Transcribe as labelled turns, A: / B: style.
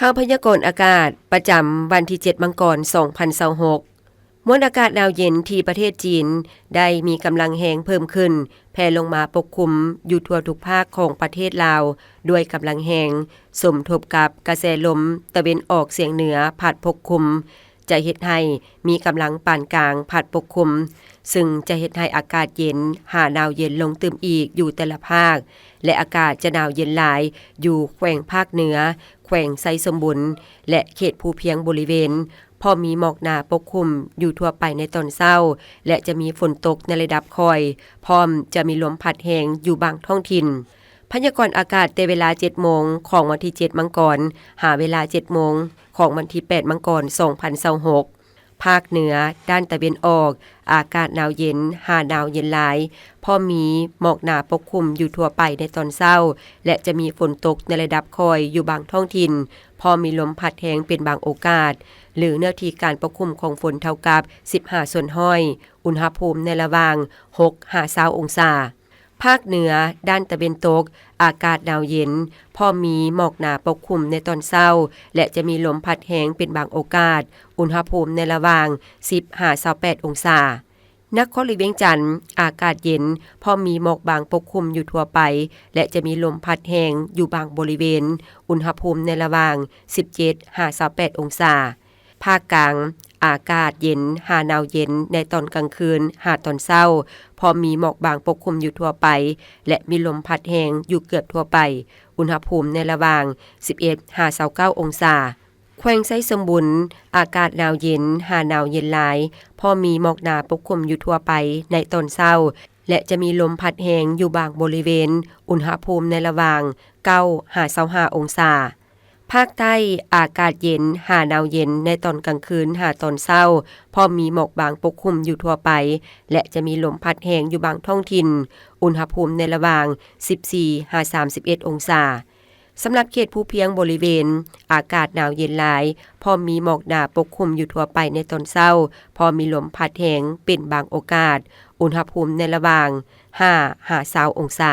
A: ข่าวพยากรณ์อากาศประจำวันที่7 มังกร 2026 มวลอากาศหนาวเย็นที่ประเทศจีนได้มีกำลังแรงเพิ่มขึ้นแผ่ลงมาปกคลุมอยู่ทั่วทุกภาคของประเทศลาวด้วยกำลังแรงสมทบกับกระแสลมตะวันออกเฉียงเหนือพัดปกคลุมจะเฮ็ดให้มีกำลังปานกลางพัดปกคลุมซึ่งจะเฮ็ดให้อากาศเย็นหาหนาวเย็นลงตึมอีกอยู่แต่ละภาคและอากาศจะหนาวเย็นหลายอยู่แขวงภาคเหนือแขวงไซสมบุญและเขตภูเพียงบริเวณพอมีหมอกหนาปกคลุมอยู่ทั่วไปในตอนเช้าและจะมีฝนตกในระดับค่อยพร้อมจะมีลมพัดแรงอยู่บางท้องถิ่นพยากรณ์อากาศแต่เวลา 7 โมงของวันที่7 มังกรหาเวลา 7 โมงของวันที่8 มังกร 2026ภาคเหนือด้านตะวันออกอากาศหนาวเย็นหาหนาวเย็นหลายพอมีหมอกหนาปกคลุมอยู่ทั่วไปในตอนเช้าและจะมีฝนตกในระดับค่อยอยู่บางท้องถิ่นพอมีลมพัดแรงเป็นบางโอกาสหรือเนื้อที่การปกคลุมของฝนเท่ากับ15ส่วนห้อยอุณหภูมิในระหว่าง6-20องศาภาคเหนือด้านตะวันตกอากาศหนาวเย็นพอมีหมอกหนาปกคลุมในตอนเช้าและจะมีลมพัดแรงเป็นบางโอกาสอุณหภูมิในระหว่าง10-28องศานครหลวงเวียงจันทน์อากาศเย็นพอมีหมอกบางปกคลุมอยู่ทั่วไปและจะมีลมพัดแรงอยู่บางบริเวณอุณหภูมิในระหว่าง17-28องศาภาคกลางอากาศเย็นหาหนาวเย็นในตอนกลางคืนหาตอนเช้าพอมีหมอกบางปกคลุมอยู่ทั่วไปและมีลมพัดแรงอยู่เกือบทั่วไปอุณหภูมิในระหว่าง11-29องศาแขวงไซสมบุญอากาศหนาวเย็นหาหนาวเย็นหลายพอมีหมอกหนาปกคลุมอยู่ทั่วไปในตอนเช้าและจะมีลมพัดแรงอยู่บางบริเวณอุณหภูมิในระหว่าง9-25องศาภาคใต้อากาศเย็นหาหนาวเย็นในตอนกลางคืนหาตอนเช้าพอมีหมอกบางปกคลุมอยู่ทั่วไปและจะมีลมพัดแรงอยู่บางท้องถิ่นอุณหภูมิในระหว่าง14-31องศาสำหรับเขตภูเพียงบริเวณอากาศหนาวเย็นหลายพอมีหมอกหนาปกคลุมอยู่ทั่วไปในตอนเช้าพอมีลมพัดแรงเป็นบางโอกาสอุณหภูมิในระหว่าง5-20องศา